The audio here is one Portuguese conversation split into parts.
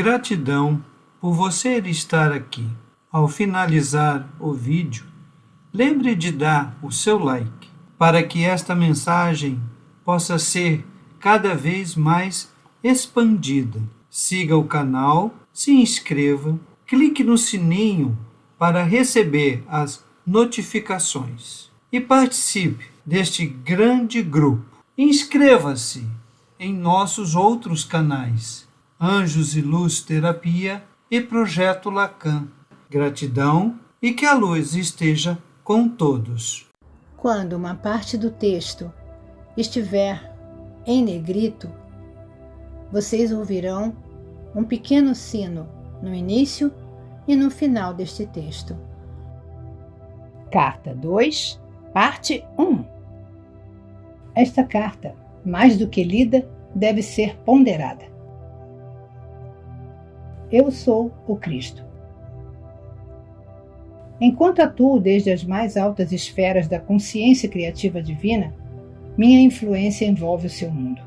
Gratidão por você estar aqui. Ao finalizar o vídeo, lembre de dar o seu like para que esta mensagem possa ser cada vez mais expandida. Siga o canal, se inscreva, clique no sininho para receber as notificações e participe deste grande grupo. Inscreva-se em nossos outros canais, Anjos e Luz Terapia e Projeto Lacan. Gratidão e que a luz esteja com todos. Quando uma parte do texto estiver em negrito, vocês ouvirão um pequeno sino no início e no final deste texto. Carta 2, parte 1. Esta carta, mais do que lida, deve ser ponderada. Eu sou o Cristo. Enquanto atuo desde as mais altas esferas da consciência criativa divina, minha influência envolve o seu mundo.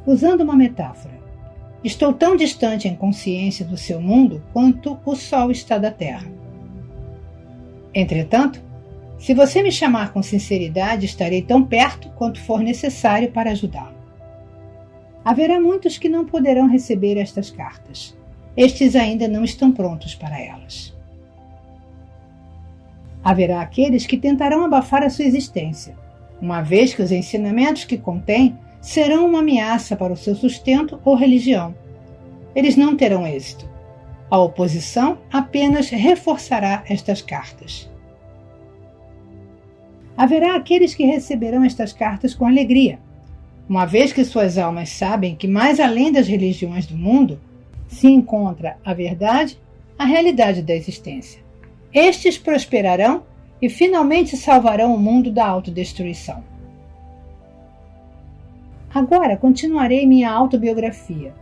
Usando uma metáfora, estou tão distante em consciência do seu mundo quanto o Sol está da Terra. Entretanto, se você me chamar com sinceridade, estarei tão perto quanto for necessário para ajudá-lo. Haverá muitos que não poderão receber estas cartas. Estes ainda não estão prontos para elas. Haverá aqueles que tentarão abafar a sua existência, uma vez que os ensinamentos que contém serão uma ameaça para o seu sustento ou religião. Eles não terão êxito. A oposição apenas reforçará estas cartas. Haverá aqueles que receberão estas cartas com alegria, uma vez que suas almas sabem que mais além das religiões do mundo se encontra a verdade, a realidade da existência. Estes prosperarão e finalmente salvarão o mundo da autodestruição. Agora continuarei minha autobiografia,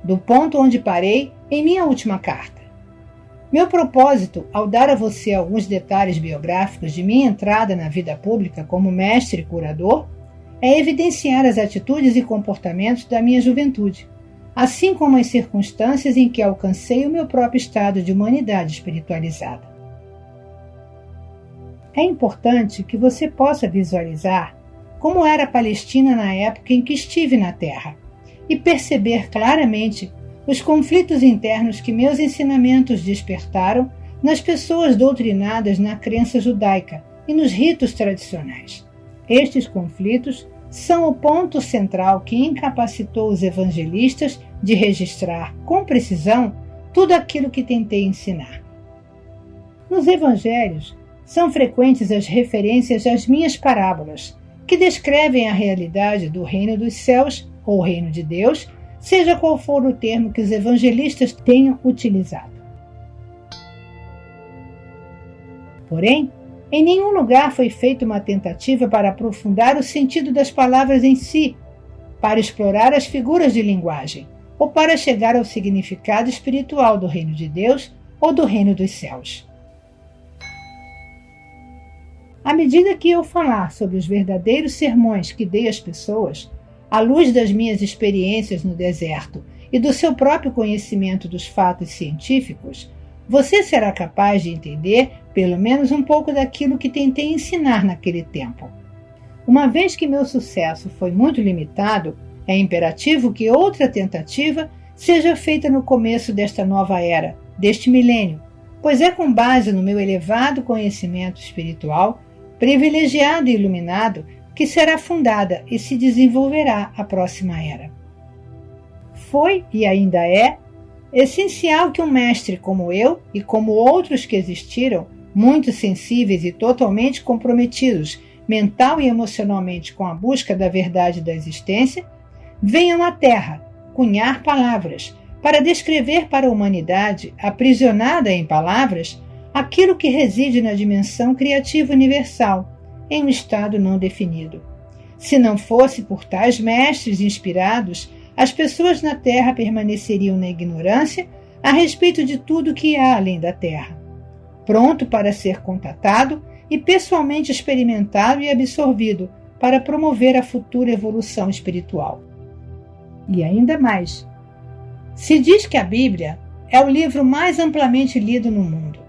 do ponto onde parei em minha última carta. Meu propósito, ao dar a você alguns detalhes biográficos de minha entrada na vida pública como mestre e curador, é evidenciar as atitudes e comportamentos da minha juventude, assim como as circunstâncias em que alcancei o meu próprio estado de humanidade espiritualizada. É importante que você possa visualizar como era a Palestina na época em que estive na Terra e perceber claramente os conflitos internos que meus ensinamentos despertaram nas pessoas doutrinadas na crença judaica e nos ritos tradicionais. Estes conflitos são o ponto central que incapacitou os evangelistas de registrar com precisão tudo aquilo que tentei ensinar. Nos evangelhos, são frequentes as referências às minhas parábolas, que descrevem a realidade do reino dos céus ou reino de Deus, seja qual for o termo que os evangelistas tenham utilizado. Porém, em nenhum lugar foi feita uma tentativa para aprofundar o sentido das palavras em si, para explorar as figuras de linguagem, ou para chegar ao significado espiritual do reino de Deus ou do reino dos céus. À medida que eu falar sobre os verdadeiros sermões que dei às pessoas, à luz das minhas experiências no deserto e do seu próprio conhecimento dos fatos científicos, você será capaz de entender pelo menos um pouco daquilo que tentei ensinar naquele tempo. Uma vez que meu sucesso foi muito limitado, é imperativo que outra tentativa seja feita no começo desta nova era, deste milênio, pois é com base no meu elevado conhecimento espiritual, privilegiado e iluminado, que será fundada e se desenvolverá a próxima era. Foi e ainda é essencial que um mestre como eu e como outros que existiram, muito sensíveis e totalmente comprometidos mental e emocionalmente com a busca da verdade da existência, venham à Terra cunhar palavras para descrever para a humanidade, aprisionada em palavras, aquilo que reside na dimensão criativa universal, em um estado não definido. Se não fosse por tais mestres inspirados, as pessoas na Terra permaneceriam na ignorância a respeito de tudo que há além da Terra, pronto para ser contatado e pessoalmente experimentado e absorvido para promover a futura evolução espiritual. E ainda mais, Se diz que a Bíblia é o livro mais amplamente lido no mundo.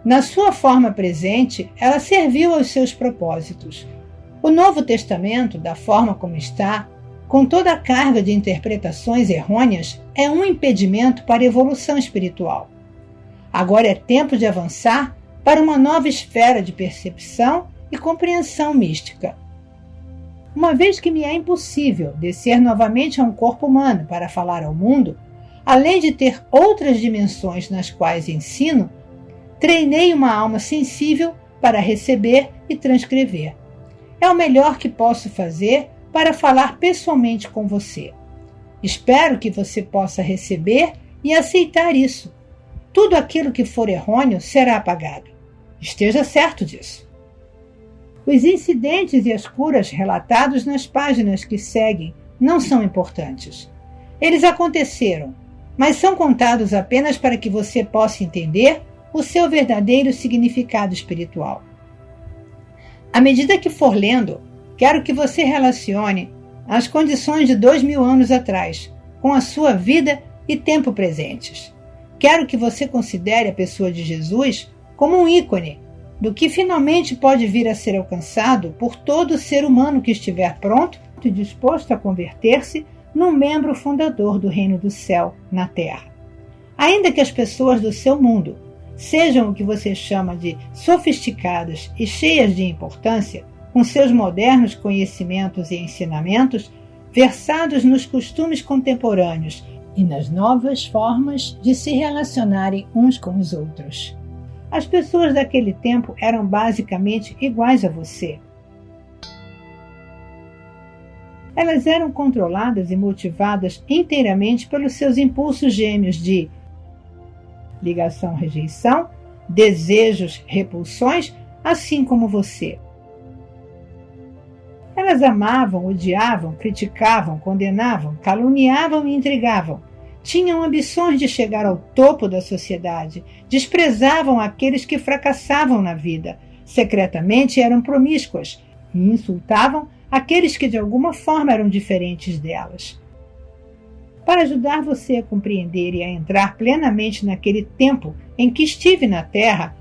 Na sua forma presente, ela serviu aos seus propósitos. O Novo Testamento, da forma como está, com toda a carga de interpretações errôneas, é um impedimento para a evolução espiritual. Agora é tempo de avançar para uma nova esfera de percepção e compreensão mística. Uma vez que me é impossível descer novamente a um corpo humano para falar ao mundo, além de ter outras dimensões nas quais ensino, treinei uma alma sensível para receber e transcrever. É o melhor que posso fazer para falar pessoalmente com você. Espero que você possa receber e aceitar isso. Tudo aquilo que for errôneo será apagado. Esteja certo disso. Os incidentes e as curas relatados nas páginas que seguem não são importantes. Eles aconteceram, mas são contados apenas para que você possa entender o seu verdadeiro significado espiritual. À medida que for lendo, quero que você relacione as condições de 2000 anos atrás com a sua vida e tempo presentes. Quero que você considere a pessoa de Jesus como um ícone do que finalmente pode vir a ser alcançado por todo ser humano que estiver pronto e disposto a converter-se num membro fundador do reino do céu na terra. Ainda que as pessoas do seu mundo sejam o que você chama de sofisticadas e cheias de importância, com seus modernos conhecimentos e ensinamentos, versados nos costumes contemporâneos e nas novas formas de se relacionarem uns com os outros. As pessoas daquele tempo eram basicamente iguais a você. Elas eram controladas e motivadas inteiramente pelos seus impulsos gêmeos de ligação-rejeição, desejos-repulsões, assim como você. Elas amavam, odiavam, criticavam, condenavam, caluniavam e intrigavam. Tinham ambições de chegar ao topo da sociedade, desprezavam aqueles que fracassavam na vida, secretamente eram promíscuas e insultavam aqueles que de alguma forma eram diferentes delas. Para ajudar você a compreender e a entrar plenamente naquele tempo em que estive na Terra,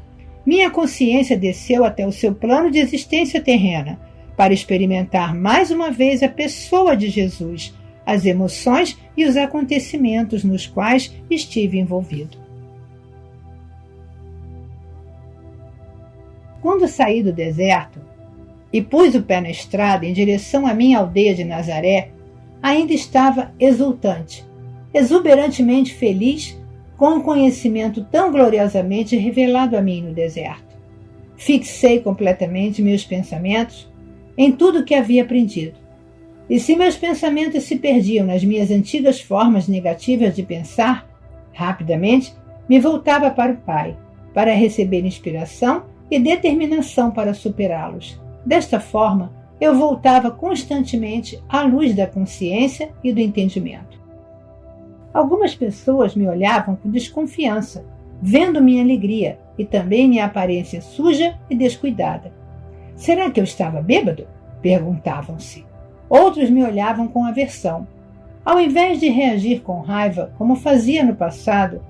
minha consciência desceu até o seu plano de existência terrena, para experimentar mais uma vez a pessoa de Jesus, as emoções e os acontecimentos nos quais estive envolvido. Quando saí do deserto e pus o pé na estrada em direção à minha aldeia de Nazaré, ainda estava exultante, exuberantemente feliz com o conhecimento tão gloriosamente revelado a mim no deserto. Fixei completamente meus pensamentos em tudo que havia aprendido. E se meus pensamentos se perdiam nas minhas antigas formas negativas de pensar, rapidamente me voltava para o Pai, para receber inspiração e determinação para superá-los. Desta forma, eu voltava constantemente à luz da consciência e do entendimento. Algumas pessoas me olhavam com desconfiança, vendo minha alegria e também minha aparência suja e descuidada. Será que eu estava bêbado? Perguntavam-se. Outros me olhavam com aversão. Ao invés de reagir com raiva, como fazia no passado,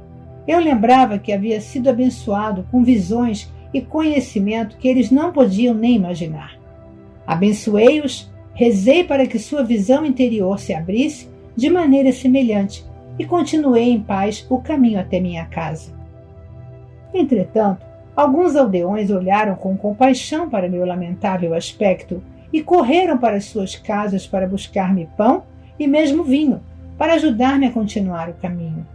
eu lembrava que havia sido abençoado com visões e conhecimento que eles não podiam nem imaginar. Abençoei-os, rezei para que sua visão interior se abrisse de maneira semelhante e continuei em paz o caminho até minha casa. Entretanto, alguns aldeões olharam com compaixão para meu lamentável aspecto e correram para suas casas para buscar-me pão e mesmo vinho, para ajudar-me a continuar o caminho.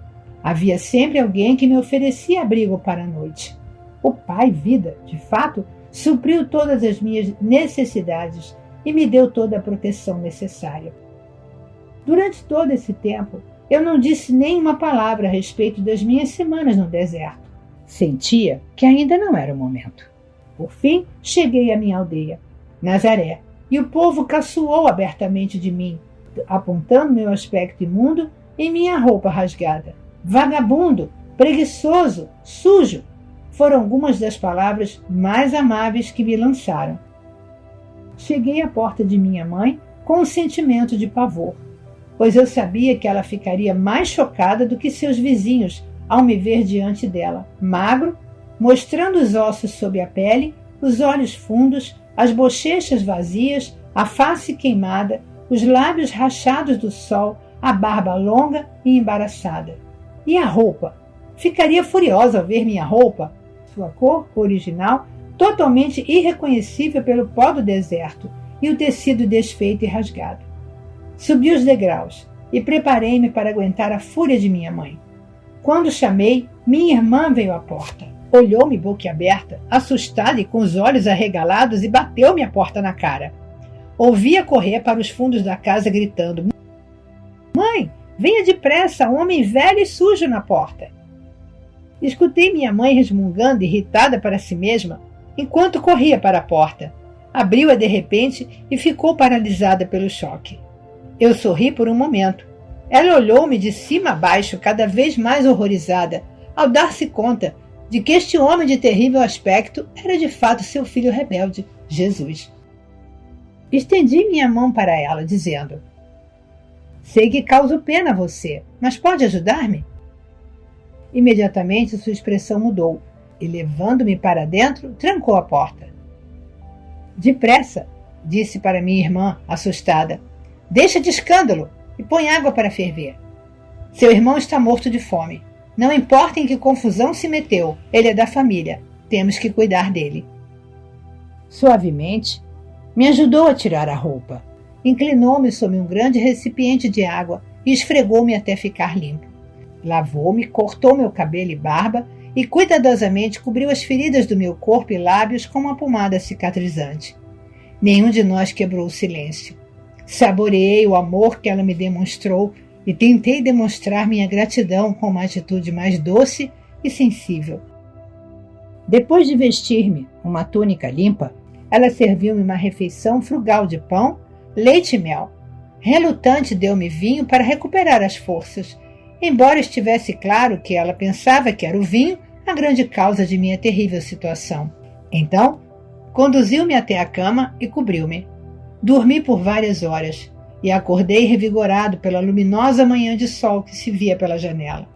Havia sempre alguém que me oferecia abrigo para a noite. O Pai Vida, de fato, supriu todas as minhas necessidades e me deu toda a proteção necessária. Durante todo esse tempo, eu não disse nem uma palavra a respeito das minhas semanas no deserto. Sentia que ainda não era o momento. Por fim, cheguei à minha aldeia, Nazaré, e o povo caçoou abertamente de mim, apontando meu aspecto imundo e minha roupa rasgada. Vagabundo, preguiçoso, sujo, foram algumas das palavras mais amáveis que me lançaram. Cheguei à porta de minha mãe com um sentimento de pavor. pois eu sabia que ela ficaria mais chocada do que seus vizinhos ao me ver diante dela, magro, mostrando os ossos sob a pele, os olhos fundos, as bochechas vazias, a face queimada, os lábios rachados do sol, a barba longa e embaraçada. E a roupa? Ficaria furiosa ao ver minha roupa, sua cor original, totalmente irreconhecível pelo pó do deserto e o tecido desfeito e rasgado. Subi os degraus e preparei-me para aguentar a fúria de minha mãe. Quando chamei, minha irmã veio à porta. Olhou-me boquiaberta, assustada e com os olhos arregalados, e bateu-me a porta na cara. Ouvia correr para os fundos da casa gritando: "Mãe, venha depressa, um homem velho e sujo na porta." Escutei minha mãe resmungando, irritada para si mesma, enquanto corria para a porta. Abriu-a de repente e ficou paralisada pelo choque. Eu sorri por um momento. Ela olhou-me de cima a baixo, cada vez mais horrorizada, ao dar-se conta de que este homem de terrível aspecto era de fato seu filho rebelde, Jesus. Estendi minha mão para ela, dizendo: "Sei que causo pena a você, mas pode ajudar-me?" Imediatamente sua expressão mudou e, levando-me para dentro, trancou a porta. "Depressa", disse para minha irmã, assustada. "Deixa de escândalo e põe água para ferver. Seu irmão está morto de fome. Não importa em que confusão se meteu, ele é da família. Temos que cuidar dele." Suavemente, me ajudou a tirar a roupa. Inclinou-me sobre um grande recipiente de água e esfregou-me até ficar limpo. Lavou-me, cortou meu cabelo e barba e cuidadosamente cobriu as feridas do meu corpo e lábios com uma pomada cicatrizante. Nenhum de nós quebrou o silêncio. Saboreei o amor que ela me demonstrou e tentei demonstrar minha gratidão com uma atitude mais doce e sensível. Depois de vestir-me uma túnica limpa, ela serviu-me uma refeição frugal de pão, leite e mel. Relutante, deu-me vinho para recuperar as forças, embora estivesse claro que ela pensava que era o vinho a grande causa de minha terrível situação. Então, conduziu-me até a cama e cobriu-me. Dormi por várias horas e acordei revigorado pela luminosa manhã de sol que se via pela janela.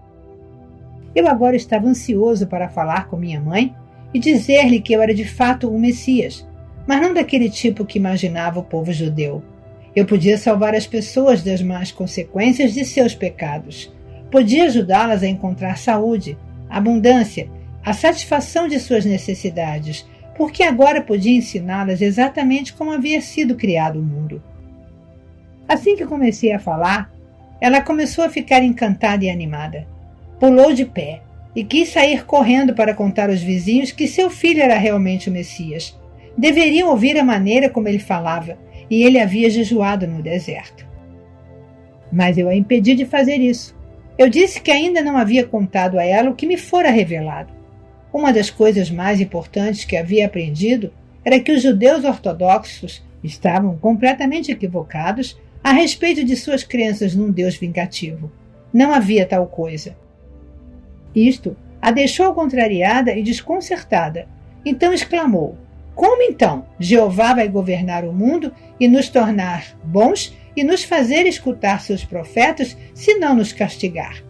Eu agora estava ansioso para falar com minha mãe e dizer-lhe que eu era de fato o Messias, mas não daquele tipo que imaginava o povo judeu. Eu podia salvar as pessoas das más consequências de seus pecados. Podia ajudá-las a encontrar saúde, abundância, a satisfação de suas necessidades, porque agora podia ensiná-las exatamente como havia sido criado o mundo. Assim que comecei a falar, ela começou a ficar encantada e animada. Pulou de pé e quis sair correndo para contar aos vizinhos que seu filho era realmente o Messias. Deveriam ouvir a maneira como ele falava, e ele havia jejuado no deserto. Mas eu a impedi de fazer isso. Eu disse que ainda não havia contado a ela o que me fora revelado. Uma das coisas mais importantes que havia aprendido era que os judeus ortodoxos estavam completamente equivocados a respeito de suas crenças num Deus vingativo. Não havia tal coisa. Isto a deixou contrariada e desconcertada. Então exclamou: "Como então Jeová vai governar o mundo e nos tornar bons e nos fazer escutar seus profetas se não nos castigar?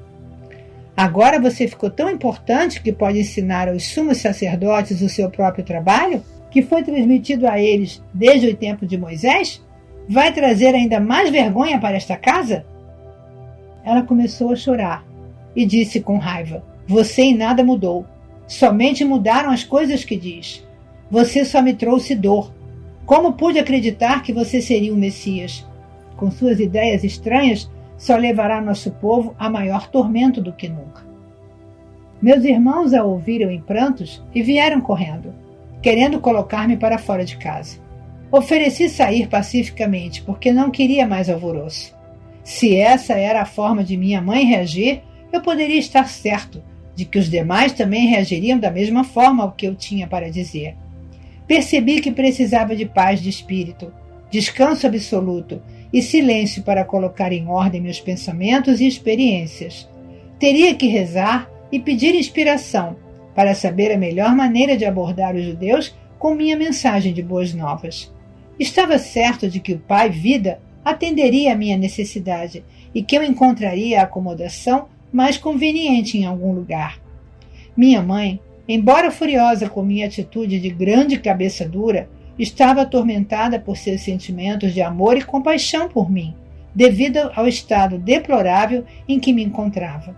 Agora você ficou tão importante que pode ensinar aos sumos sacerdotes o seu próprio trabalho, que foi transmitido a eles desde o tempo de Moisés? Vai trazer ainda mais vergonha para esta casa?" Ela começou a chorar e disse com raiva: "Você em nada mudou. Somente mudaram as coisas que diz. Você só me trouxe dor. Como pude acreditar que você seria o Messias? Com suas ideias estranhas, só levará nosso povo a maior tormento do que nunca." Meus irmãos a ouviram em prantos e vieram correndo, querendo colocar-me para fora de casa. Ofereci sair pacificamente, porque não queria mais alvoroço. Se essa era a forma de minha mãe reagir, eu poderia estar certo de que os demais também reagiriam da mesma forma ao que eu tinha para dizer. Percebi que precisava de paz de espírito, descanso absoluto e silêncio para colocar em ordem meus pensamentos e experiências. Teria que rezar e pedir inspiração para saber a melhor maneira de abordar os judeus com minha mensagem de boas novas. Estava certo de que o Pai Vida atenderia à minha necessidade e que eu encontraria a acomodação mais conveniente em algum lugar. Minha mãe, embora furiosa com minha atitude de grande cabeça dura, estava atormentada por seus sentimentos de amor e compaixão por mim, devido ao estado deplorável em que me encontrava.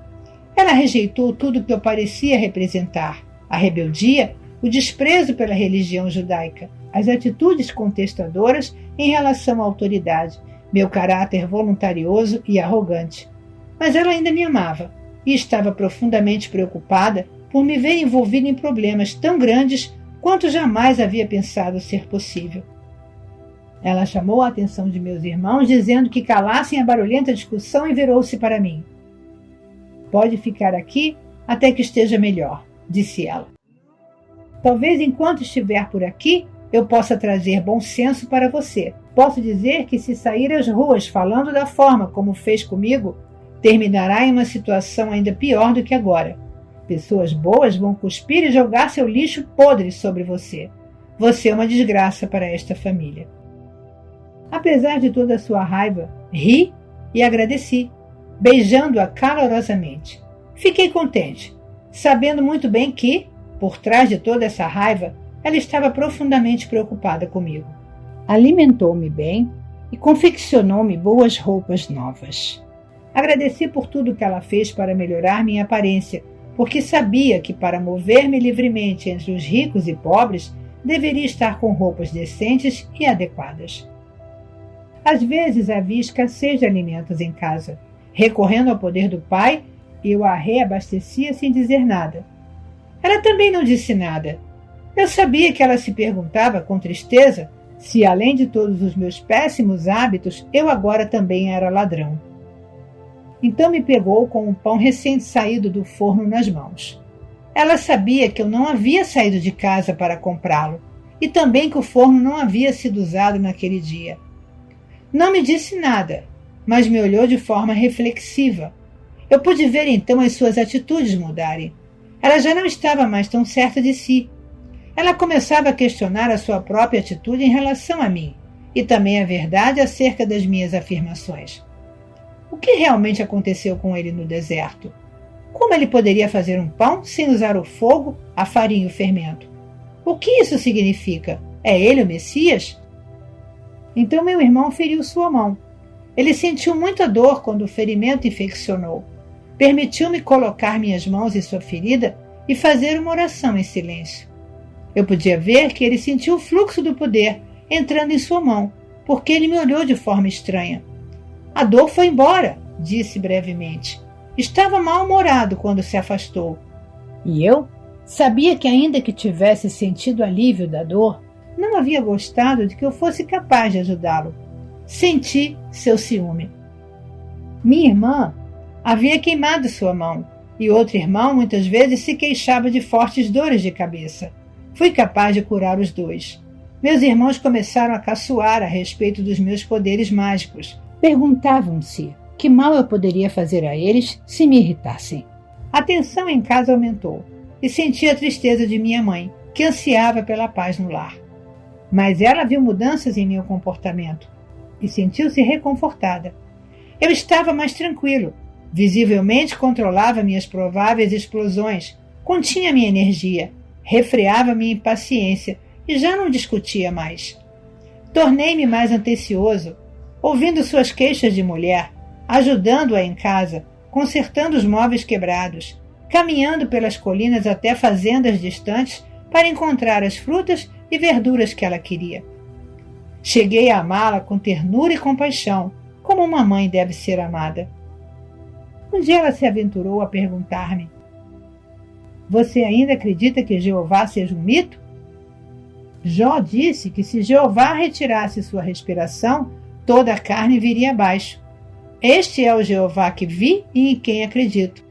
Ela rejeitou tudo que eu parecia representar: a rebeldia, o desprezo pela religião judaica, as atitudes contestadoras em relação à autoridade, meu caráter voluntarioso e arrogante. Mas ela ainda me amava e estava profundamente preocupada por me ver envolvida em problemas tão grandes quanto jamais havia pensado ser possível. Ela chamou a atenção de meus irmãos, dizendo que calassem a barulhenta discussão, e virou-se para mim. Pode ficar aqui até que esteja melhor, disse ela. Talvez enquanto estiver por aqui, eu possa trazer bom senso para você. Posso dizer que se sair às ruas falando da forma como fez comigo, terminará em uma situação ainda pior do que agora. Pessoas boas vão cuspir e jogar seu lixo podre sobre você. Você é uma desgraça para esta família. Apesar de toda a sua raiva, ri e agradeci, beijando-a calorosamente. Fiquei contente, sabendo muito bem que, por trás de toda essa raiva, ela estava profundamente preocupada comigo. Alimentou-me bem e confeccionou-me boas roupas novas. Agradeci por tudo que ela fez para melhorar minha aparência, porque sabia que para mover-me livremente entre os ricos e pobres, deveria estar com roupas decentes e adequadas. Às vezes havia escassez de alimentos em casa. Recorrendo ao poder do pai, eu a reabastecia sem dizer nada. Ela também não disse nada. Eu sabia que ela se perguntava com tristeza se, além de todos os meus péssimos hábitos, eu agora também era ladrão. Então me pegou com um pão recém-saído do forno nas mãos. Ela sabia que eu não havia saído de casa para comprá-lo e também que o forno não havia sido usado naquele dia. Não me disse nada, mas me olhou de forma reflexiva. Eu pude ver então as suas atitudes mudarem. Ela já não estava mais tão certa de si. Ela começava a questionar a sua própria atitude em relação a mim e também a verdade acerca das minhas afirmações. O que realmente aconteceu com ele no deserto? Como ele poderia fazer um pão sem usar o fogo, a farinha e o fermento? O que isso significa? É ele o Messias? Então meu irmão feriu sua mão. Ele sentiu muita dor quando o ferimento infeccionou. Permitiu-me colocar minhas mãos em sua ferida e fazer uma oração em silêncio. Eu podia ver que ele sentiu o fluxo do poder entrando em sua mão, porque ele me olhou de forma estranha. A dor foi embora, disse brevemente. Estava mal-humorado quando se afastou. E eu sabia que, ainda que tivesse sentido alívio da dor, não havia gostado de que eu fosse capaz de ajudá-lo. Senti seu ciúme. Minha irmã havia queimado sua mão, e outro irmão muitas vezes se queixava de fortes dores de cabeça. Fui capaz de curar os dois. Meus irmãos começaram a caçoar a respeito dos meus poderes mágicos. Perguntavam-se que mal eu poderia fazer a eles se me irritassem. A tensão em casa aumentou e senti a tristeza de minha mãe, que ansiava pela paz no lar. Mas ela viu mudanças em meu comportamento e sentiu-se reconfortada. Eu estava mais tranquilo, visivelmente controlava minhas prováveis explosões, continha minha energia, refreava minha impaciência e já não discutia mais. Tornei-me mais atencioso, ouvindo suas queixas de mulher, ajudando-a em casa, consertando os móveis quebrados, caminhando pelas colinas até fazendas distantes para encontrar as frutas e verduras que ela queria. Cheguei a amá-la com ternura e compaixão, como uma mãe deve ser amada. Um dia ela se aventurou a perguntar-me: Você ainda acredita que Jeová seja um mito? Jó disse que se Jeová retirasse sua respiração, toda a carne viria abaixo. Este é o Jeová que vi e em quem acredito.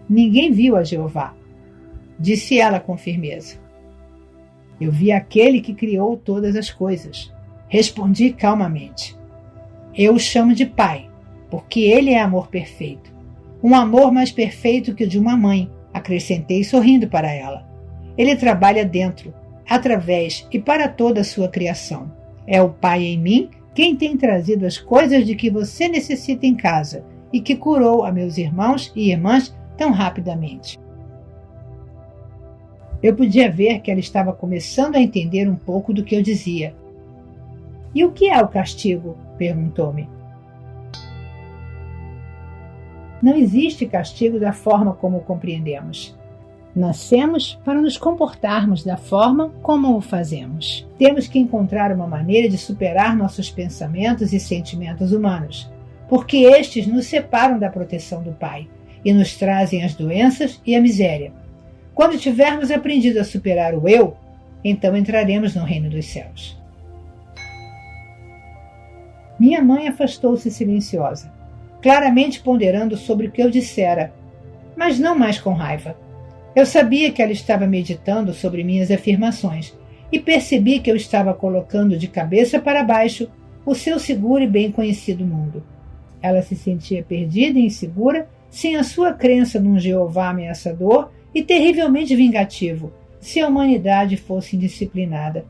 Ninguém viu a Jeová, disse ela com firmeza. Eu vi aquele que criou todas as coisas. Respondi calmamente. Eu o chamo de Pai, porque ele é amor perfeito. Um amor mais perfeito que o de uma mãe, acrescentei sorrindo para ela. Ele trabalha dentro, através e para toda a sua criação. É o Pai em mim Quem tem trazido as coisas de que você necessita em casa e que curou a meus irmãos e irmãs tão rapidamente? Eu podia ver que ela estava começando a entender um pouco do que eu dizia. E o que é o castigo? Perguntou-me. Não existe castigo da forma como o compreendemos. Nascemos para nos comportarmos da forma como o fazemos. Temos que encontrar uma maneira de superar nossos pensamentos e sentimentos humanos, porque estes nos separam da proteção do Pai e nos trazem as doenças e a miséria. Quando tivermos aprendido a superar o eu, então entraremos no reino dos céus. Minha mãe afastou-se silenciosa, claramente ponderando sobre o que eu dissera, mas não mais com raiva. Eu sabia que ela estava meditando sobre minhas afirmações e percebi que eu estava colocando de cabeça para baixo o seu seguro e bem conhecido mundo. Ela se sentia perdida e insegura, sem a sua crença num Jeová ameaçador e terrivelmente vingativo, se a humanidade fosse indisciplinada.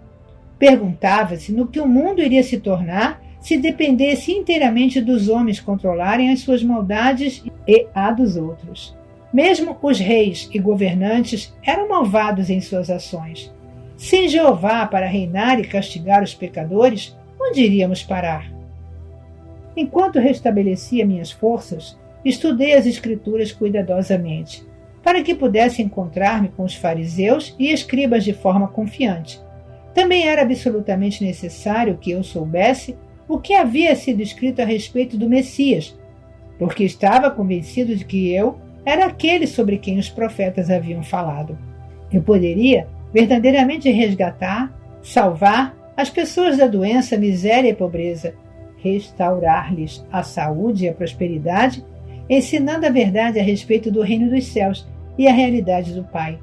Perguntava-se no que o mundo iria se tornar se dependesse inteiramente dos homens controlarem as suas maldades e a dos outros. Mesmo os reis e governantes eram malvados em suas ações. Sem Jeová para reinar e castigar os pecadores, onde iríamos parar? Enquanto restabelecia minhas forças, estudei as Escrituras cuidadosamente, para que pudesse encontrar-me com os fariseus e escribas de forma confiante. Também era absolutamente necessário que eu soubesse o que havia sido escrito a respeito do Messias, porque estava convencido de que eu era aquele sobre quem os profetas haviam falado. Eu poderia verdadeiramente resgatar, salvar as pessoas da doença, miséria e pobreza, restaurar-lhes a saúde e a prosperidade, ensinando a verdade a respeito do reino dos céus e a realidade do Pai.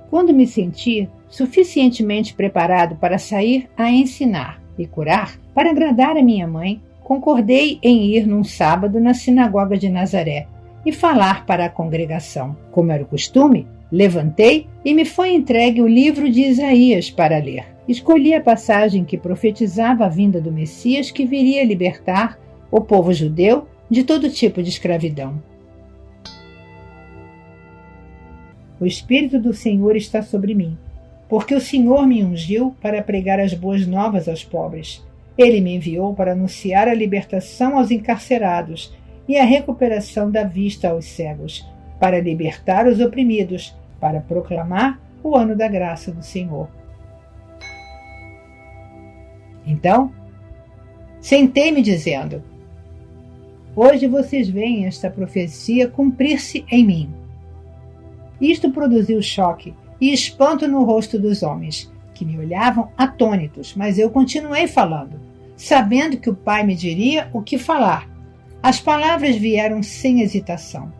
Quando me senti suficientemente preparado para sair a ensinar e curar, para agradar a minha mãe, concordei em ir num sábado na sinagoga de Nazaré e falar para a congregação. Como era o costume, levantei e me foi entregue o livro de Isaías para ler. Escolhi a passagem que profetizava a vinda do Messias que viria libertar o povo judeu de todo tipo de escravidão. O Espírito do Senhor está sobre mim, porque o Senhor me ungiu para pregar as boas novas aos pobres. Ele me enviou para anunciar a libertação aos encarcerados e a recuperação da vista aos cegos, para libertar os oprimidos, para proclamar o ano da graça do Senhor. Então, sentei-me dizendo: hoje vocês veem esta profecia cumprir-se em mim. Isto produziu choque e espanto no rosto dos homens, que me olhavam atônitos, mas eu continuei falando, sabendo que o Pai me diria o que falar. As palavras vieram sem hesitação.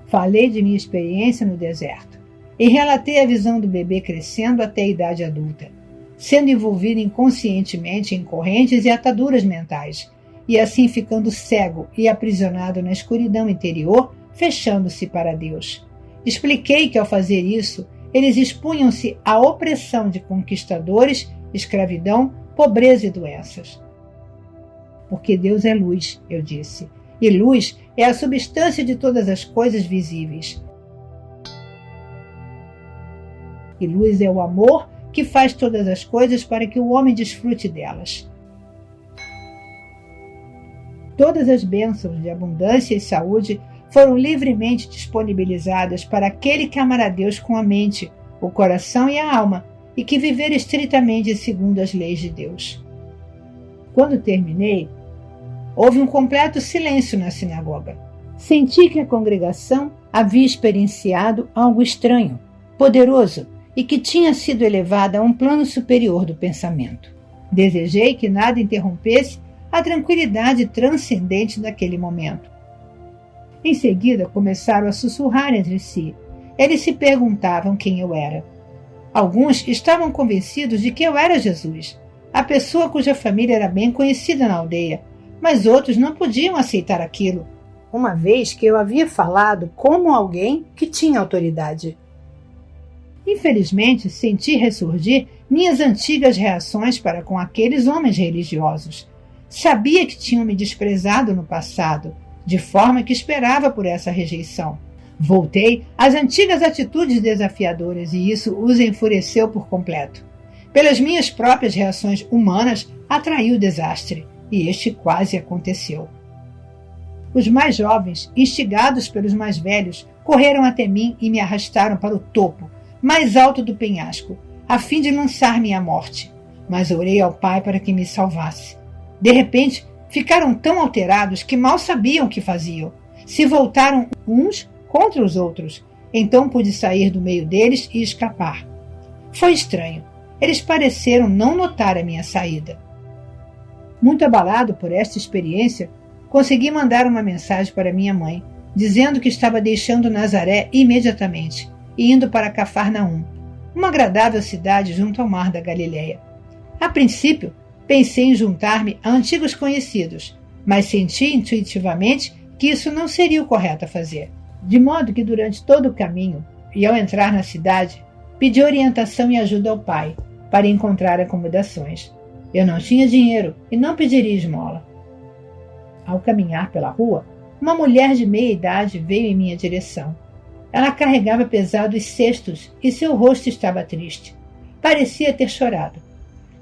Falei de minha experiência no deserto e relatei a visão do bebê crescendo até a idade adulta, sendo envolvido inconscientemente em correntes e ataduras mentais, e assim ficando cego e aprisionado na escuridão interior, fechando-se para Deus. Expliquei que ao fazer isso, eles expunham-se à opressão de conquistadores, escravidão, pobreza e doenças. Porque Deus é luz, eu disse, e luz é a substância de todas as coisas visíveis. E luz é o amor que faz todas as coisas para que o homem desfrute delas. Todas as bênçãos de abundância e saúde foram livremente disponibilizadas para aquele que amar a Deus com a mente, o coração e a alma, e que viver estritamente segundo as leis de Deus. Quando terminei, houve um completo silêncio na sinagoga. Senti que a congregação havia experienciado algo estranho, poderoso, e que tinha sido elevada a um plano superior do pensamento. Desejei que nada interrompesse a tranquilidade transcendente daquele momento. Em seguida, começaram a sussurrar entre si. Eles se perguntavam quem eu era. Alguns estavam convencidos de que eu era Jesus, a pessoa cuja família era bem conhecida na aldeia, mas outros não podiam aceitar aquilo, uma vez que eu havia falado como alguém que tinha autoridade. Infelizmente, senti ressurgir minhas antigas reações para com aqueles homens religiosos. Sabia que tinham me desprezado no passado, de forma que esperava por essa rejeição. Voltei às antigas atitudes desafiadoras e isso os enfureceu por completo. Pelas minhas próprias reações humanas, atraí o desastre, e este quase aconteceu. Os mais jovens, instigados pelos mais velhos, correram até mim e me arrastaram para o topo, mais alto do penhasco, a fim de lançar-me à morte. Mas orei ao Pai para que me salvasse. De repente, ficaram tão alterados que mal sabiam o que faziam. Se voltaram uns contra os outros. Então pude sair do meio deles e escapar. Foi estranho. Eles pareceram não notar a minha saída. Muito abalado por esta experiência, consegui mandar uma mensagem para minha mãe, dizendo que estava deixando Nazaré imediatamente e indo para Cafarnaum, uma agradável cidade junto ao mar da Galileia. A princípio, pensei em juntar-me a antigos conhecidos, mas senti intuitivamente que isso não seria o correto a fazer. De modo que durante todo o caminho, e ao entrar na cidade, pedi orientação e ajuda ao pai, para encontrar acomodações. Eu não tinha dinheiro e não pediria esmola. Ao caminhar pela rua, uma mulher de meia idade veio em minha direção. Ela carregava pesados cestos e seu rosto estava triste. Parecia ter chorado.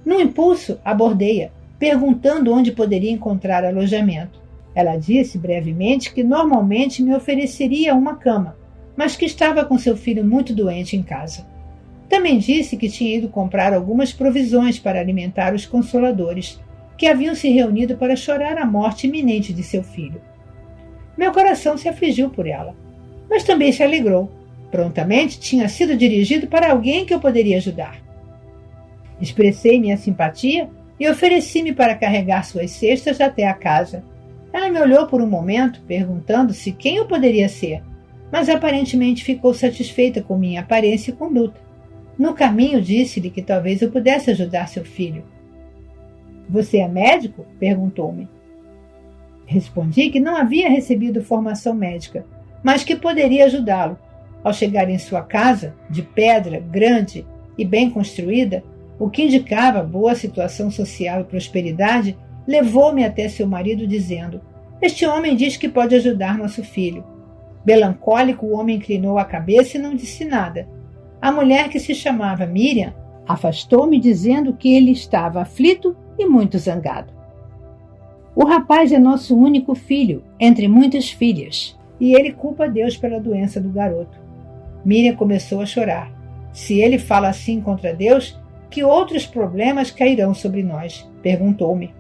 Num impulso, abordei-a, perguntando onde poderia encontrar alojamento. Ela disse brevemente que normalmente me ofereceria uma cama, mas que estava com seu filho muito doente em casa. Também disse que tinha ido comprar algumas provisões para alimentar os consoladores, que haviam se reunido para chorar a morte iminente de seu filho. Meu coração se afligiu por ela, mas também se alegrou. Prontamente tinha sido dirigido para alguém que eu poderia ajudar. Expressei minha simpatia e ofereci-me para carregar suas cestas até a casa. Ela me olhou por um momento, perguntando-se quem eu poderia ser, mas aparentemente ficou satisfeita com minha aparência e conduta. No caminho, disse-lhe que talvez eu pudesse ajudar seu filho. Você é médico? Perguntou-me. Respondi que não havia recebido formação médica, mas que poderia ajudá-lo. Ao chegar em sua casa, de pedra, grande e bem construída, o que indicava boa situação social e prosperidade, levou-me até seu marido dizendo: este homem diz que pode ajudar nosso filho. Melancólico, o homem inclinou a cabeça e não disse nada. A mulher, que se chamava Miriam, afastou-me dizendo que ele estava aflito e muito zangado. O rapaz é nosso único filho, entre muitas filhas, e ele culpa Deus pela doença do garoto. Miriam começou a chorar. Se ele fala assim contra Deus, que outros problemas cairão sobre nós? Perguntou-me.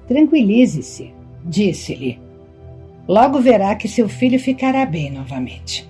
Tranquilize-se, disse-lhe. Logo verá que seu filho ficará bem novamente.